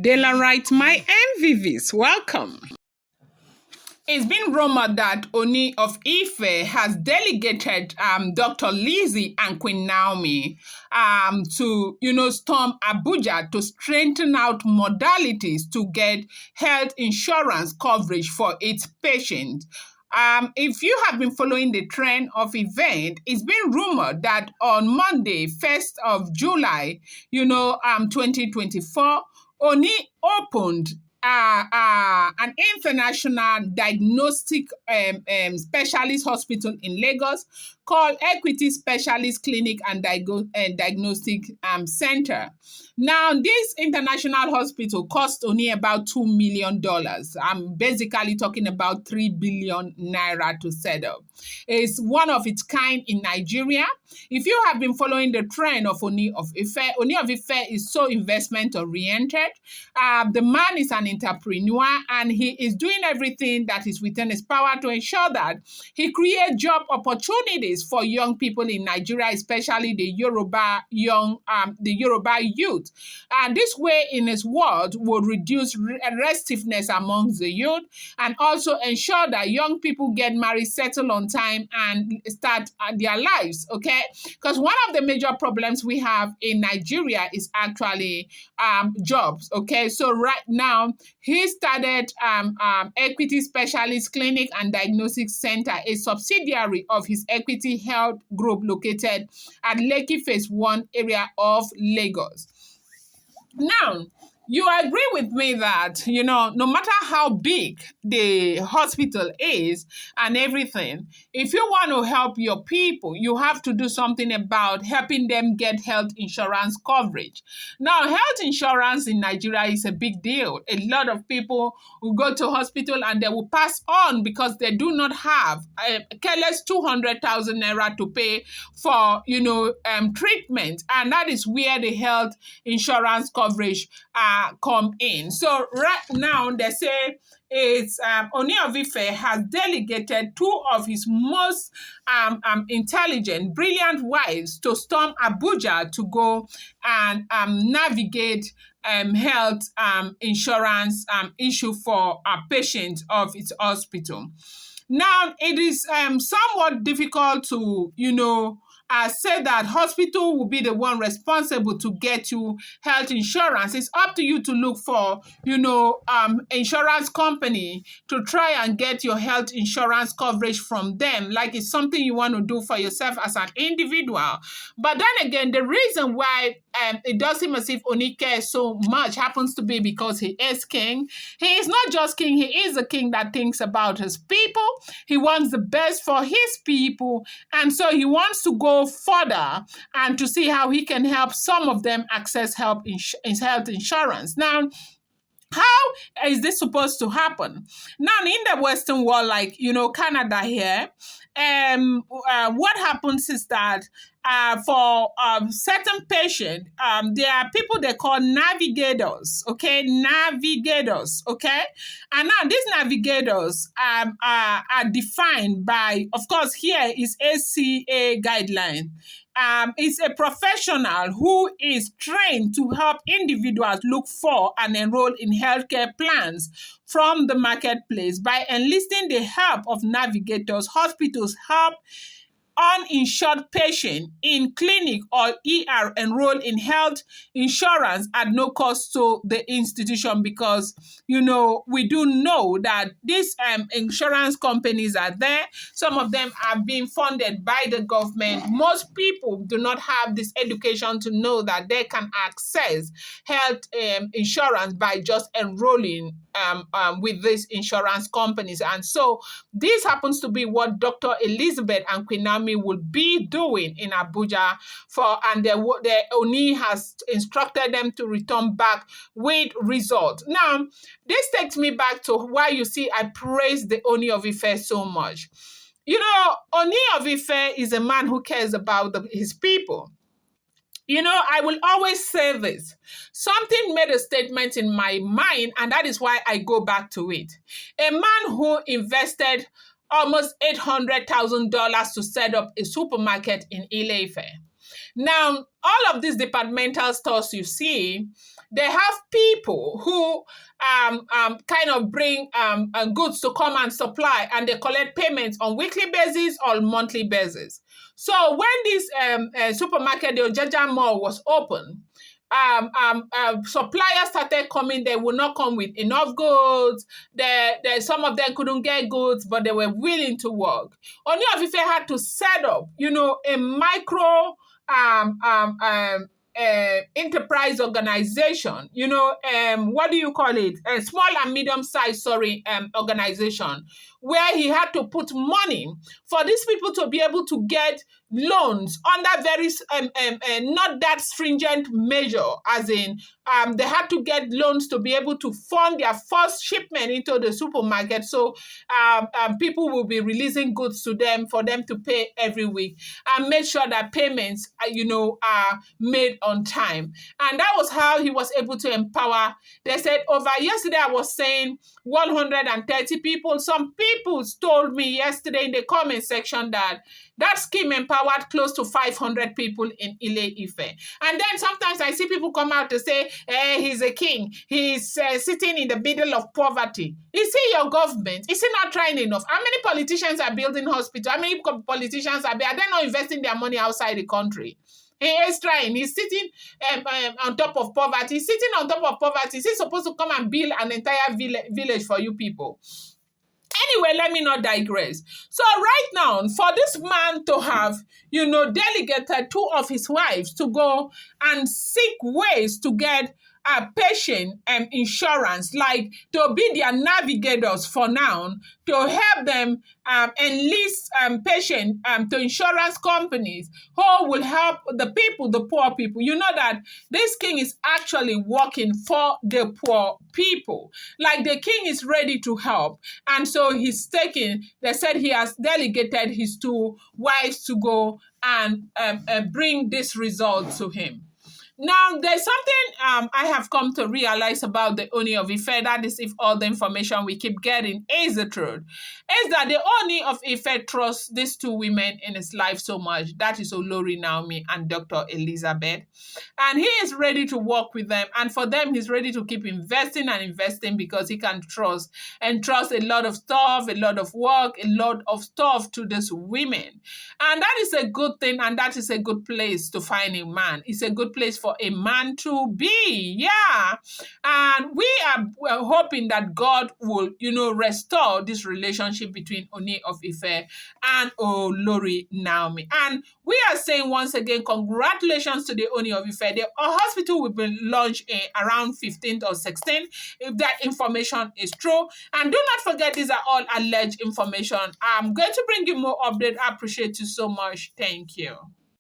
Daylight, my MVVs, welcome. It's been rumored that Ooni of Ife has delegated Dr. Lizzy and Queen Naomi to, storm Abuja to strengthen out modalities to get health insurance coverage for its patients. If you have been following the trend of event, it's been rumored that on Monday, 1st of July, 2024, Oni opened an international diagnostic specialist hospital in Lagos called Equity Specialist Clinic and Diagnostic Center. Now, this international hospital cost only about $2 million. I'm basically talking about 3 billion naira to set up. It's one of its kind in Nigeria. If you have been following the trend of Ooni of Ife is so investment oriented. The man is an entrepreneur and he is doing everything that is within his power to ensure that he creates job opportunities for young people in Nigeria, especially the Yoruba youth. And this way, in his world, will reduce restiveness amongst the youth and also ensure that young people get married, settle on time, and start their lives. Okay, because one of the major problems we have in Nigeria is actually jobs. Okay, so right now he started Equity Specialist Clinic and Diagnostic Center, a subsidiary of his Equity Health Group located at Lekki Phase 1 area of Lagos. Now, you agree with me that, no matter how big the hospital is and everything, if you want to help your people, you have to do something about helping them get health insurance coverage. Now, health insurance in Nigeria is a big deal. A lot of people will go to hospital and they will pass on because they do not have a careless 200,000 naira to pay for, treatment. And that is where the health insurance coverage come in. So right now they say it's Ooni of Ife has delegated two of his most intelligent, brilliant wives to storm Abuja to go and navigate health insurance issue for patients of its hospital. Now, it is somewhat difficult to, say that hospital will be the one responsible to get you health insurance. It's up to you to look for, insurance company to try and get your health insurance coverage from them. Like it's something you want to do for yourself as an individual. But then again, the reason why it does seem as if Ooni cares so much happens to be because he is king. He is not just king, he is a king that thinks about his people. He wants the best for his people. And so he wants to go further and to see how he can help some of them access health insurance. Now, how is this supposed to happen? Now, in the Western world, like, Canada here, what happens is that for certain patients, there are people they call navigators, okay? Navigators, okay? And now these navigators are defined by, of course, here is ACA guideline. It's a professional who is trained to help individuals look for and enroll in healthcare plans from the marketplace. By enlisting the help of navigators, hospitals help uninsured patient in clinic or ER enroll in health insurance at no cost to the institution because, we do know that these insurance companies are there. Some of them are being funded by the government. Most people do not have this education to know that they can access health insurance by just enrolling with these insurance companies. And so this happens to be what Dr. Elizabeth and Queen Naomi will be doing in Abuja and the Ooni has instructed them to return back with results. Now, this takes me back to why you see I praise the Ooni of Ife so much. Ooni of Ife is a man who cares about his people. I will always say this. Something made a statement in my mind, and that is why I go back to it. A man who invested almost $800,000 to set up a supermarket in Ile-Ife. Now, all of these departmental stores you see, they have people who kind of bring goods to come and supply, and they collect payments on weekly basis or monthly basis. So when this supermarket, the Ojaja Mall, was open, suppliers started coming. They would not come with enough goods. Some of them couldn't get goods, but they were willing to work. Ooni of Ife had to set up, a micro enterprise organization, what do you call it? A small and medium sized, organization, where he had to put money for these people to be able to get loans under very not that stringent measure, as in they had to get loans to be able to fund their first shipment into the supermarket. So people will be releasing goods to them for them to pay every week, and make sure that payments are made on time. And that was how he was able to empower. They said over yesterday, I was saying 130 people. Some people told me yesterday in the comment section that scheme empowered close to 500 people in Ile-Ife. And then sometimes I see people come out to say, he's a king. He's sitting in the middle of poverty. Is he your government? Is he not trying enough? How many politicians are building hospitals? How many politicians are they not investing their money outside the country? He is trying. He's sitting on top of poverty. He's sitting on top of poverty. Is he supposed to come and build an entire village for you people? Anyway, let me not digress. So right now, for this man to have, delegated two of his wives to go and seek ways to get patient insurance, like to be their navigators for now, to help them enlist patient to insurance companies who will help the people, the poor people. You know that this king is actually working for the poor people. Like, the king is ready to help. And so they said he has delegated his two wives to go and bring this result to him. Now, there's something I have come to realize about the Ooni of Ife, that is, if all the information we keep getting is the truth, is that the Ooni of Ife trusts these two women in his life so much. That is Olori Naomi and Dr. Elizabeth. And he is ready to work with them. And for them, he's ready to keep investing and investing, because he can trust a lot of stuff, a lot of work, a lot of stuff to these women. And that is a good thing, and that is a good place to find a man. It's a good place for a man to be. Yeah. And we're hoping that God will, restore this relationship between Ooni of Ife and Olori Naomi. And we are saying once again, congratulations to the Ooni of Ife. The hospital will be launched around 15th or 16th, if that information is true. And do not forget, these are all alleged information. I'm going to bring you more update. I appreciate you so much. Thank you.